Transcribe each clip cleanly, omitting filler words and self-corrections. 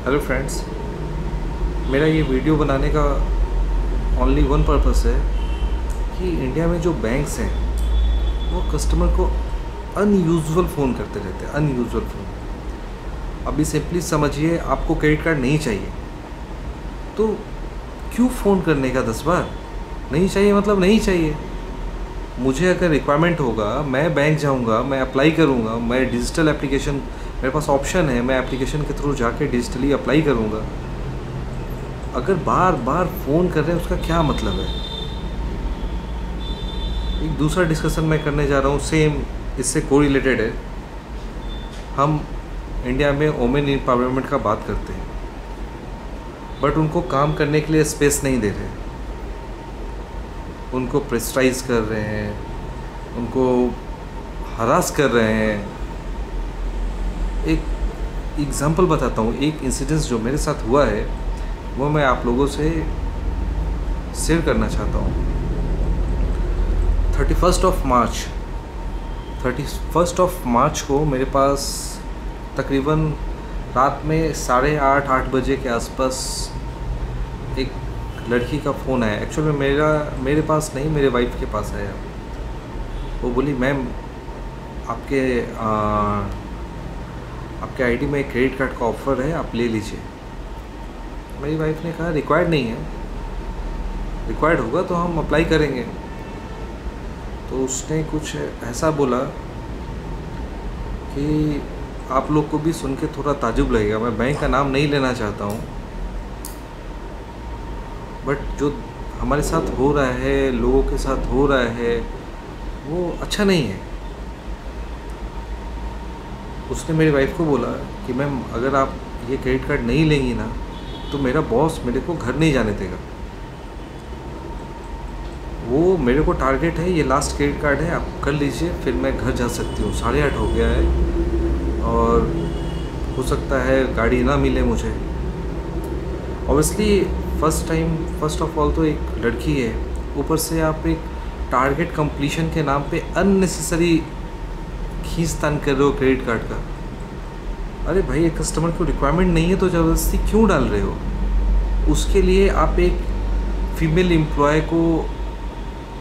Hello friends, मेरा ये video बनाने का ओनली वन पर्पस है कि इंडिया में जो बैंक्स हैं वो कस्टमर को अनयूजुअल फ़ोन करते रहते हैं। Unusual phone. अभी सिंपली समझिए, आपको क्रेडिट कार्ड नहीं चाहिए तो क्यों फ़ोन करने का 10 बार? नहीं चाहिए मतलब नहीं चाहिए। मुझे अगर रिक्वायरमेंट होगा, मैं बैंक जाऊंगा, मैं अप्लाई करूंगा, मैं डिजिटल एप्लीकेशन, मेरे पास ऑप्शन है, मैं एप्लीकेशन के थ्रू जाके डिजिटली अप्लाई करूंगा। अगर बार बार फ़ोन कर रहे हैं उसका क्या मतलब है? एक दूसरा डिस्कशन मैं करने जा रहा हूँ, सेम इससे कोरिलेटेड है। हम इंडिया में वोमेन एम्पावरमेंट का बात करते हैं, बट उनको काम करने के लिए स्पेस नहीं दे रहे, उनको प्रेस्टाइज कर रहे हैं, उनको हरास कर रहे हैं। एक एग्ज़ाम्पल बताता हूँ, एक इंसिडेंस जो मेरे साथ हुआ है वो मैं आप लोगों से शेयर करना चाहता हूँ। 31 ऑफ मार्च को मेरे पास तकरीबन रात में 8:30 बजे के आसपास एक लड़की का फ़ोन आया। एक्चुअली मेरे पास नहीं, मेरे वाइफ के पास आया। वो बोली, मैम आपके आईडी में क्रेडिट कार्ड का ऑफ़र है, आप ले लीजिए। मेरी वाइफ ने कहा रिक्वायर्ड नहीं है, रिक्वायर्ड होगा तो हम अप्लाई करेंगे। तो उसने कुछ ऐसा बोला कि आप लोग को भी सुन के थोड़ा ताजुब लगेगा, मैं बैंक का नाम नहीं लेना चाहता हूँ, बट जो हमारे साथ हो रहा है, लोगों के साथ हो रहा है, वो अच्छा नहीं है। उसने मेरी वाइफ को बोला कि मैम अगर आप ये क्रेडिट कार्ड नहीं लेंगी ना तो मेरा बॉस मेरे को घर नहीं जाने देगा। वो मेरे को टारगेट है, ये लास्ट क्रेडिट कार्ड है, आप कर लीजिए, फिर मैं घर जा सकती हूँ। 8:30 हो गया है और हो सकता है गाड़ी ना मिले मुझे। ऑब्वियसली फर्स्ट ऑफ ऑल तो एक लड़की है, ऊपर से आप एक टारगेट कंप्लीशन के नाम पे अननेसेसरी खींचतान कर रहे हो क्रेडिट कार्ड का। अरे भाई, एक कस्टमर को रिक्वायरमेंट नहीं है तो ज़बरदस्ती क्यों डाल रहे हो? उसके लिए आप एक फीमेल एम्प्लॉय को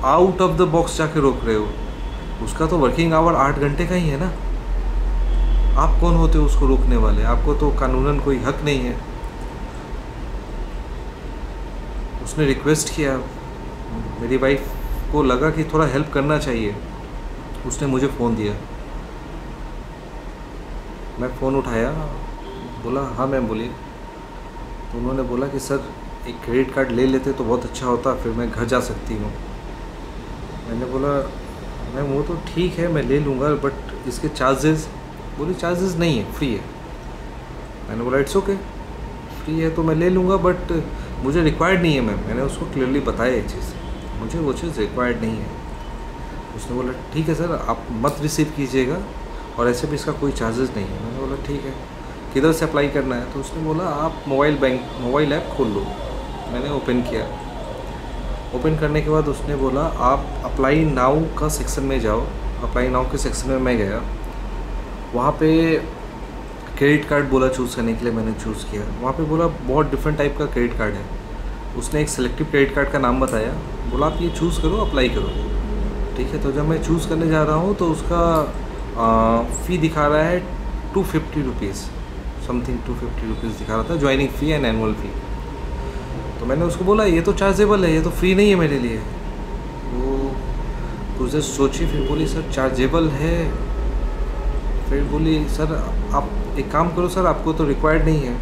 आउट ऑफ द बॉक्स जाके रोक रहे हो। उसका तो वर्किंग आवर 8 घंटे का ही है ना। आप कौन होते हो उसको रोकने वाले? आपको तो कानूनन कोई हक नहीं है। उसने रिक्वेस्ट किया, मेरी वाइफ को लगा कि थोड़ा हेल्प करना चाहिए, उसने मुझे फ़ोन दिया। मैं फ़ोन उठाया, बोला हाँ मैम बोलिए। तो उन्होंने बोला कि सर एक क्रेडिट कार्ड ले लेते तो बहुत अच्छा होता, फिर मैं घर जा सकती हूँ। मैंने बोला मैम वो तो ठीक है, मैं ले लूँगा, बट इसके चार्जेस? बोली चार्जेस नहीं है, फ्री है। मैंने बोला इट्स ओके, फ्री है तो मैं ले लूँगा, बट मुझे रिक्वायर्ड नहीं है मैम। मैंने उसको क्लियरली बताया ये चीज़, मुझे वो चीज़ रिक्वायर्ड नहीं है। उसने बोला ठीक है सर, आप मत रिसीव कीजिएगा और ऐसे भी इसका कोई चार्जेस नहीं है। मैंने बोला ठीक है, किधर से अप्लाई करना है? तो उसने बोला आप मोबाइल ऐप खोल लो। मैंने ओपन किया। ओपन करने के बाद उसने बोला आप अप्लाई नाउ का सेक्शन में जाओ। अप्लाई नाउ के सेक्शन में मैं गया, वहाँ पे क्रेडिट कार्ड बोला चूज़ करने के लिए। मैंने चूज़ किया। वहाँ पे बोला बहुत डिफरेंट टाइप का क्रेडिट कार्ड है। उसने एक सिलेक्टिव क्रेडिट कार्ड का नाम बताया, बोला आप ये चूज़ करो, अप्लाई करो। ठीक है, तो जब मैं चूज़ करने जा रहा हूँ तो उसका फ़ी दिखा रहा है 250 रुपीज़, समथिंग 250 रुपीज़ दिखा रहा था, ज्वाइनिंग फ़ी एंड एनुअल फ़ी। तो मैंने उसको बोला ये तो चार्जेबल है, ये तो फ्री नहीं है मेरे लिए। वो कुछ देर सोची, फिर बोली सर चार्जेबल है। फिर बोली सर आप एक काम करो सर, आपको तो रिक्वायर्ड नहीं है,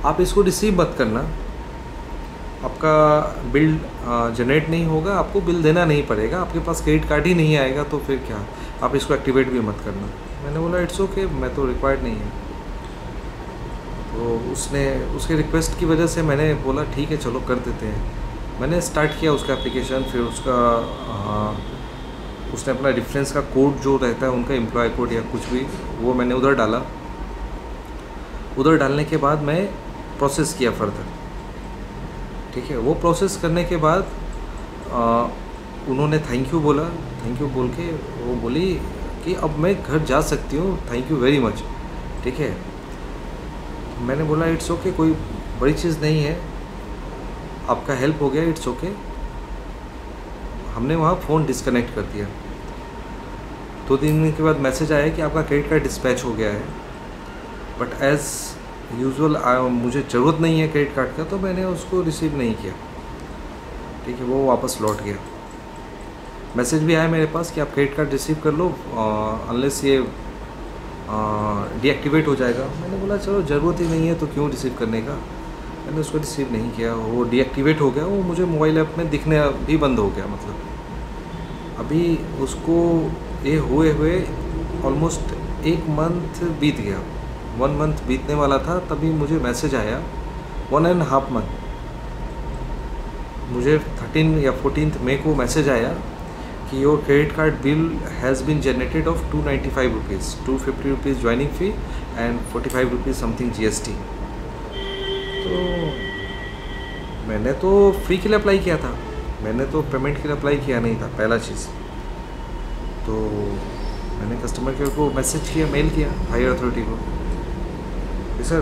आप इसको रिसीव मत करना, आपका बिल जनरेट नहीं होगा, आपको बिल देना नहीं पड़ेगा, आपके पास क्रेडिट कार्ड ही नहीं आएगा तो फिर क्या, आप इसको एक्टिवेट भी मत करना। मैंने बोला इट्स ओके, मैं तो रिक्वायर्ड नहीं है। तो उसके रिक्वेस्ट की वजह से मैंने बोला ठीक है चलो कर देते हैं। मैंने स्टार्ट किया उसका एप्लीकेशन। फिर उसने अपना रेफरेंस का कोड जो रहता है उनका, एम्प्लॉय कोड या कुछ भी, वो मैंने उधर डाला। उधर डालने के बाद मैं प्रोसेस किया फर्दर। ठीक है, वो प्रोसेस करने के बाद उन्होंने थैंक यू बोला। थैंक यू बोल के वो बोली कि अब मैं घर जा सकती हूँ, थैंक यू वेरी मच। ठीक है, मैंने बोला इट्स ओके, कोई बड़ी चीज़ नहीं है, आपका हेल्प हो गया, इट्स ओके। हमने वहाँ फ़ोन डिस्कनेक्ट कर दिया। 2-3 दिन के बाद मैसेज आया कि आपका क्रेडिट कार्ड डिस्पैच हो गया है, बट एज़ यूजुअल मुझे ज़रूरत नहीं है क्रेडिट कार्ड का, तो मैंने उसको रिसीव नहीं किया। ठीक है, वो वापस लौट गया। मैसेज भी आया मेरे पास कि आप क्रेडिट कार्ड रिसीव कर लो, अनलेस ये डीएक्टिवेट हो जाएगा। मैंने बोला चलो ज़रूरत ही नहीं है तो क्यों रिसीव करने का। मैंने उसको रिसीव नहीं किया, वो डीएक्टिवेट हो गया, वो मुझे मोबाइल ऐप में दिखने भी बंद हो गया। मतलब अभी उसको ये हुए ऑलमोस्ट 1 मंथ बीत गया, 1 मंथ बीतने वाला था, तभी मुझे मैसेज आया 1.5 मंथ। मुझे 13 या 14 मई को मैसेज आया कि your credit card bill has been generated of 295 rupees, 250 rupees joining fee and 45 rupees something GST. तो मैंने तो फ्री के लिए अप्लाई किया था, मैंने तो पेमेंट के लिए अप्लाई किया नहीं था, पहला चीज़। तो मैंने कस्टमर केयर को मैसेज किया, मेल किया, हायर अथॉरिटी को कि सर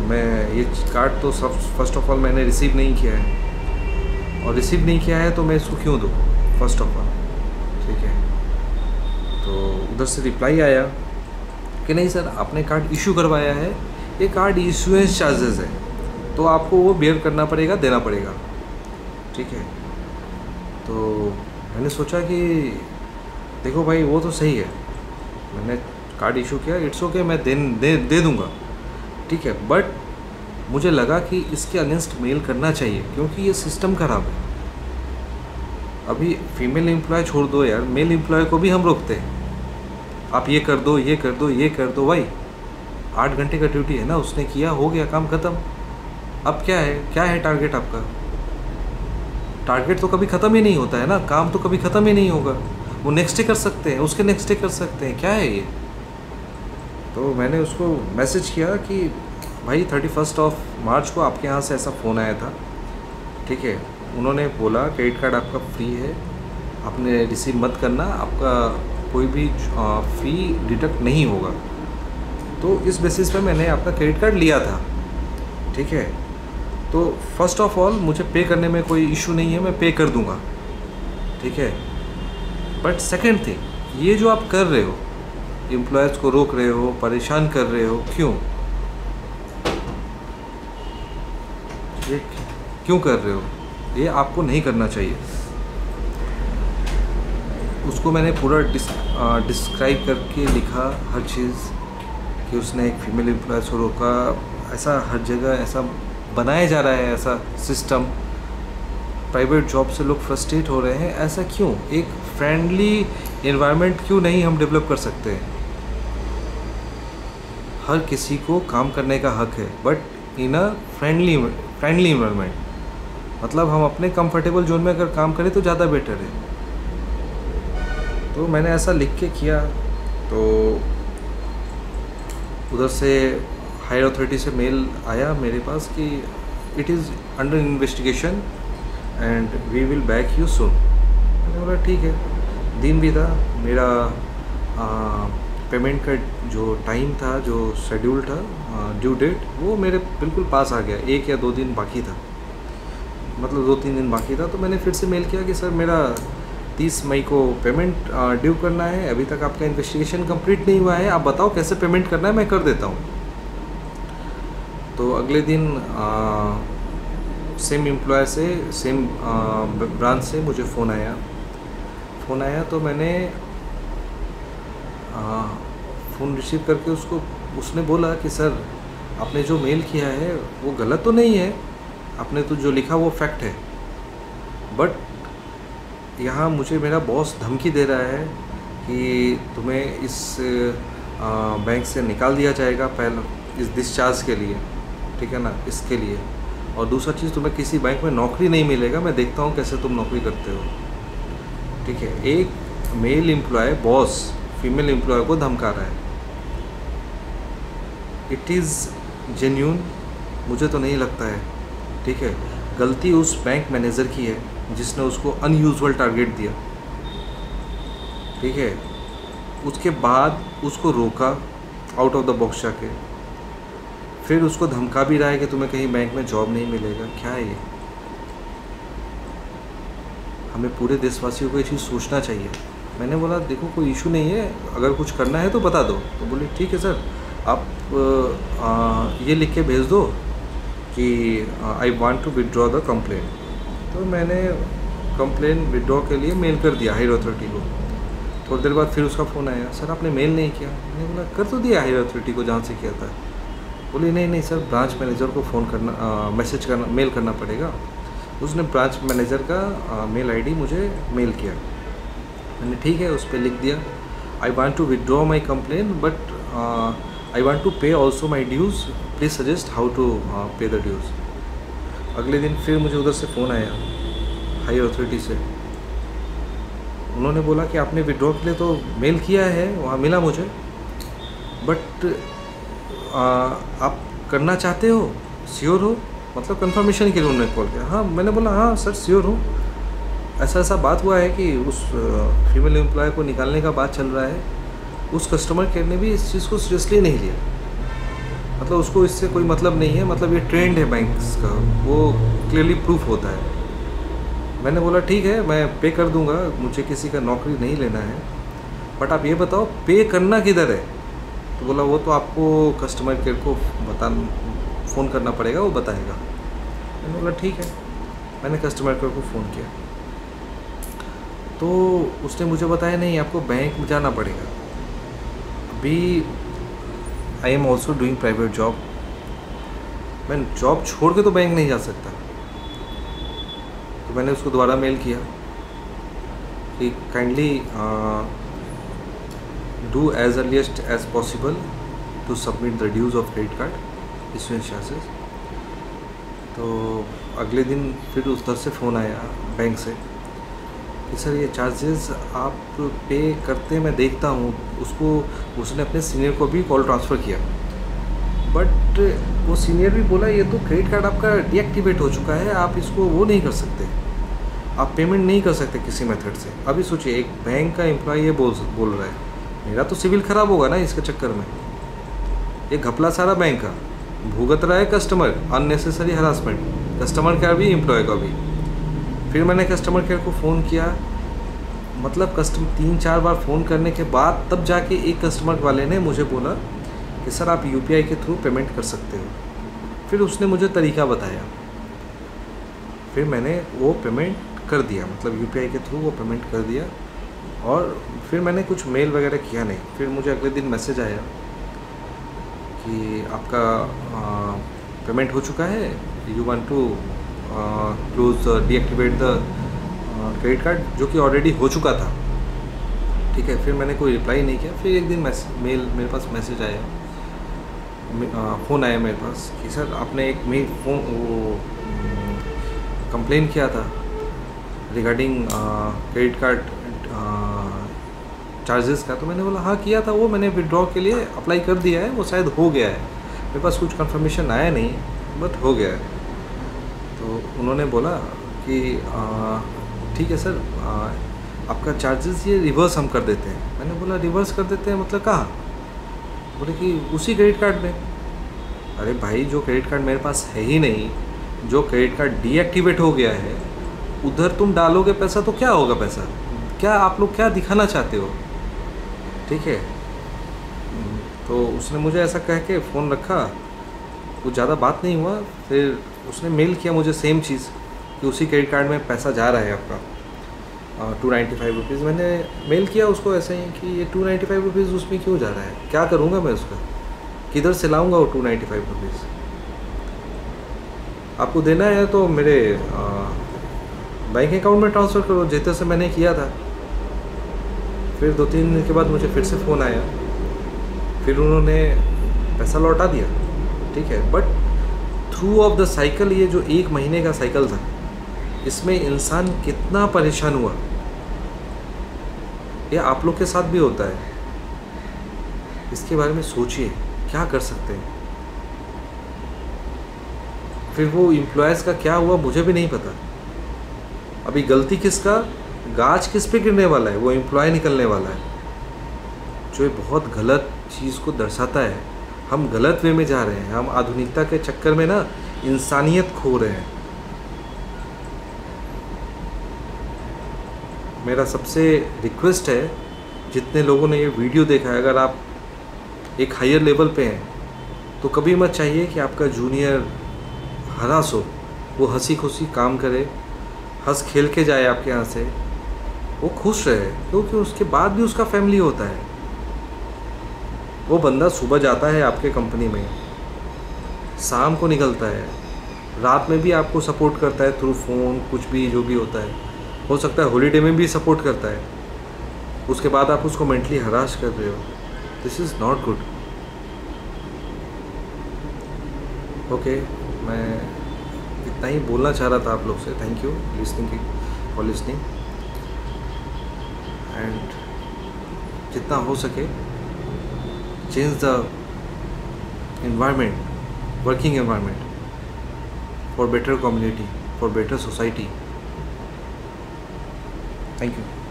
मैं ये कार्ड तो सब फर्स्ट ऑफ ऑल मैंने रिसीव नहीं किया है, और रिसीव नहीं किया है तो मैं इसको क्यों दूँ फर्स्ट ऑफ ऑल। ठीक है, तो उधर से रिप्लाई आया कि नहीं सर, आपने कार्ड इशू करवाया है, ये कार्ड इशूएंस चार्जेस है, तो आपको वो बेयर करना पड़ेगा, देना पड़ेगा। ठीक है, तो मैंने सोचा कि देखो भाई वो तो सही है, मैंने कार्ड इशू किया, इट्स ओके, मैं दे दूँगा। ठीक है, बट मुझे लगा कि इसके अगेंस्ट मेल करना चाहिए, क्योंकि ये सिस्टम ख़राब है। अभी फीमेल एम्प्लॉय छोड़ दो यार, मेल एम्प्लॉय को भी हम रोकते हैं, आप ये कर दो, ये कर दो, ये कर दो। भाई 8 घंटे का ड्यूटी है ना, उसने किया, हो गया, काम ख़त्म। अब क्या है टारगेट आपका? टारगेट तो कभी ख़त्म ही नहीं होता है ना, काम तो कभी ख़त्म ही नहीं होगा। वो नेक्स्ट डे कर सकते हैं, उसके नेक्स्ट डे कर सकते हैं, क्या है ये? तो मैंने उसको मैसेज किया कि भाई 31 मार्च को आपके यहाँ से ऐसा फ़ोन आया था। ठीक है, उन्होंने बोला क्रेडिट कार्ड आपका फ्री है, आपने रिसीव मत करना, आपका कोई भी फ़ी डिडक्ट नहीं होगा। तो इस बेसिस पे मैंने आपका क्रेडिट कार्ड लिया था। ठीक है, तो फर्स्ट ऑफ ऑल मुझे पे करने में कोई इशू नहीं है, मैं पे कर दूंगा। ठीक है, बट सेकंड थिंग, ये जो आप कर रहे हो, एम्प्लॉयज़ को रोक रहे हो, परेशान कर रहे हो, क्यों? ये क्यों कर रहे हो? ये आपको नहीं करना चाहिए। उसको मैंने पूरा डिस्क्राइब करके लिखा हर चीज़, कि उसने एक फीमेल एम्प्लॉयज़ को रोका, ऐसा हर जगह ऐसा बनाया जा रहा है, ऐसा सिस्टम। प्राइवेट जॉब से लोग फ्रस्ट्रेट हो रहे हैं, ऐसा क्यों? एक फ्रेंडली एनवायरनमेंट क्यों नहीं हम डेवलप कर सकते हैं? हर किसी को काम करने का हक है, but in a friendly environment. मतलब हम अपने कंफर्टेबल जोन में अगर काम करें तो ज़्यादा बेटर है। तो मैंने ऐसा लिख के किया, तो उधर से हायर अथॉरिटी से मेल आया मेरे पास कि it is under investigation and we will back you soon. मैंने बोला ठीक है। दिन भी था मेरा, पेमेंट का जो टाइम था, जो शेड्यूल था, ड्यू डेट, वो मेरे बिल्कुल पास आ गया। 1 या 2 दिन बाकी था, मतलब 2-3 दिन बाकी था। तो मैंने फिर से मेल किया कि सर मेरा 30 मई को पेमेंट ड्यू करना है, अभी तक आपका इन्वेस्टिगेशन कंप्लीट नहीं हुआ है, आप बताओ कैसे पेमेंट करना है, मैं कर देता हूँ। तो अगले दिन सेम एम्प्लॉय से, सेम ब्रांच से मुझे फ़ोन आया। तो मैंने फ़ोन रिसीव करके उसने बोला कि सर आपने जो मेल किया है वो गलत तो नहीं है, आपने तो जो लिखा वो फैक्ट है, बट यहाँ मुझे मेरा बॉस धमकी दे रहा है कि तुम्हें इस बैंक से निकाल दिया जाएगा, पहले इस डिस्चार्ज के लिए, ठीक है ना, इसके लिए। और दूसरा चीज़, तुम्हें किसी बैंक में नौकरी नहीं मिलेगा, मैं देखता हूँ कैसे तुम नौकरी करते हो। ठीक है, एक male employee boss female employee को धमका रहा है। It is genuine? मुझे तो नहीं लगता है। ठीक है, गलती उस बैंक मैनेजर की है जिसने उसको अनयूजुअल टारगेट दिया। ठीक है, उसके बाद उसको रोका आउट ऑफ द बॉक्स जाके, फिर उसको धमका भी रहा है कि तुम्हें कहीं बैंक में जॉब नहीं मिलेगा। क्या है ये? हमें पूरे देशवासियों को ये चीज़ सोचना चाहिए। मैंने बोला देखो कोई इशू नहीं है, अगर कुछ करना है तो बता दो। तो बोले ठीक है सर, आप ये लिख के भेज दो कि I want to withdraw the complain. तो मैंने कंप्लेन विड्रॉ के लिए मेल कर दिया हायर अथॉरिटी को। थोड़ी देर बाद फिर उसका फ़ोन आया, सर आपने मेल नहीं किया। मैंने बोला कर तो दिया हायर अथॉरिटी को जहाँ से किया था। बोली नहीं सर, ब्रांच मैनेजर को फ़ोन करना, मैसेज करना, मेल करना पड़ेगा। उसने ब्रांच मैनेजर का मेल आईडी मुझे मेल किया। मैंने ठीक है, उस पर लिख दिया I want to withdraw my complain but I want to pay also my dues, please suggest how to pay the dues. अगले दिन फिर मुझे उधर से फ़ोन आया हायर अथॉरिटी से। उन्होंने बोला कि आपने विड्रॉ के लिए तो मेल किया है, वहाँ मिला मुझे, बट आप करना चाहते हो, श्योर हो? मतलब कंफर्मेशन के लिए उन्होंने कॉल किया। हाँ, मैंने बोला हाँ सर श्योर हूँ, ऐसा बात हुआ है कि उस फीमेल एम्प्लॉय को निकालने का बात चल रहा है। उस कस्टमर केयर ने भी इस चीज़ को सीरियसली नहीं लिया, मतलब उसको इससे कोई मतलब नहीं है, मतलब ये ट्रेंड है बैंक्स का, वो क्लियरली प्रूफ होता है। मैंने बोला ठीक है मैं पे कर दूंगा, मुझे किसी का नौकरी नहीं लेना है, बट आप ये बताओ पे करना किधर है? तो बोला वो तो आपको कस्टमर केयर को फ़ोन करना पड़ेगा, वो बताएगा। मैंने बोला ठीक है, मैंने कस्टमर केयर को फ़ोन किया तो उसने मुझे बताया नहीं आपको बैंक में जाना पड़ेगा। अभी I am also doing private job, मैं जॉब छोड़ के तो बैंक नहीं जा सकता। तो मैंने उसको दोबारा मेल किया कि kindly do as earliest as possible to submit the dues of credit card issuance charges. तो अगले दिन फिर उधर से फ़ोन आया बैंक से कि सर ये चार्जेस आप पे करते मैं देखता हूँ। उसने अपने सीनियर को भी कॉल ट्रांसफ़र किया, बट वो सीनियर भी बोला ये तो क्रेडिट कार्ड आपका डीएक्टिवेट हो चुका है, आप इसको वो नहीं कर सकते, आप पेमेंट नहीं कर सकते किसी मेथड से। अभी सोचिए एक बैंक का एम्प्लॉय ये बोल रहा है, मेरा तो सिविल ख़राब होगा ना इसके चक्कर में। ये घपला सारा बैंक का भुगत रहा है कस्टमर, अननेसेसरी हरासमेंट, कस्टमर का भी एम्प्लॉय का भी। फिर मैंने कस्टमर केयर को फ़ोन किया, मतलब 3-4 बार फ़ोन करने के बाद तब जाके एक कस्टमर वाले ने मुझे बोला कि सर आप यूपीआई के थ्रू पेमेंट कर सकते हो। फिर उसने मुझे तरीका बताया, फिर मैंने वो पेमेंट कर दिया, मतलब यूपीआई के थ्रू वो पेमेंट कर दिया। और फिर मैंने कुछ मेल वगैरह किया नहीं। फिर मुझे अगले दिन मैसेज आया कि आपका पेमेंट हो चुका है, you want to close deactivate the credit card, जो कि ऑलरेडी हो चुका था। ठीक है, फिर मैंने कोई रिप्लाई नहीं किया। फिर एक दिन मेरे पास मैसेज आया, फ़ोन आया मेरे पास कि सर आपने एक कंप्लेन किया था रिगार्डिंग क्रेडिट कार्ड चार्जेस का। तो मैंने बोला हाँ किया था, वो मैंने विड्रॉ के लिए अप्लाई कर दिया है, वो शायद हो गया है, मेरे पास कुछ कंफर्मेशन आया नहीं बट हो गया है। तो उन्होंने बोला कि ठीक है सर, आपका चार्जेस ये रिवर्स हम कर देते हैं। मैंने बोला रिवर्स कर देते हैं मतलब कहाँ? बोले कि उसी क्रेडिट कार्ड में। अरे भाई जो क्रेडिट कार्ड मेरे पास है ही नहीं, जो क्रेडिट कार्ड डीएक्टिवेट हो गया है, उधर तुम डालोगे पैसा तो क्या होगा पैसा? क्या आप लोग क्या दिखाना चाहते हो? ठीक है, तो उसने मुझे ऐसा कह के फ़ोन रखा, कुछ ज़्यादा बात नहीं हुआ। फिर उसने मेल किया मुझे सेम चीज़ कि उसी क्रेडिट कार्ड में पैसा जा रहा है आपका 295 रुपीज़। मैंने मेल किया उसको ऐसे ही कि ये 295 रुपीज़ उसमें क्यों जा रहा है, क्या करूँगा मैं उसका, किधर से लाऊँगा वो 295 रुपीज़? आपको देना है तो मेरे बैंक अकाउंट में ट्रांसफ़र करो, जैसे से मैंने किया था। फिर 2-3 दिन के बाद मुझे फिर से फ़ोन आया, फिर उन्होंने पैसा लौटा दिया। ठीक है, but through of the cycle, ये जो 1 महीने का साइकिल था, इसमें इंसान कितना परेशान हुआ, ये आप लोग के साथ भी होता है। इसके बारे में सोचिए क्या कर सकते हैं। फिर वो एम्प्लॉयज़ का क्या हुआ मुझे भी नहीं पता। अभी गलती किसका, गाज किस पे गिरने वाला है? वो एम्प्लॉय निकलने वाला है, जो ये बहुत गलत चीज़ को दर्शाता है। हम गलत वे में जा रहे हैं। हम आधुनिकता के चक्कर में ना इंसानियत खो रहे हैं। मेरा सबसे रिक्वेस्ट है, जितने लोगों ने ये वीडियो देखा है, अगर आप एक हायर लेवल पे हैं तो कभी मत चाहिए कि आपका जूनियर हरास हो। वो हंसी खुशी काम करे, हंस खेल के जाए आपके यहाँ से, वो खुश रहे, क्योंकि उसके बाद भी उसका फैमिली होता है। वो बंदा सुबह जाता है आपके कंपनी में, शाम को निकलता है, रात में भी आपको सपोर्ट करता है थ्रू फ़ोन, कुछ भी जो भी होता है, हो सकता है हॉलीडे में भी सपोर्ट करता है। उसके बाद आप उसको मेंटली हरास कर रहे हो। This is not good. Okay, मैं इतना ही बोलना चाह रहा था आप लोग से। Thank you for listening and जितना हो सके change the environment, working environment for better community, for better society. Thank you.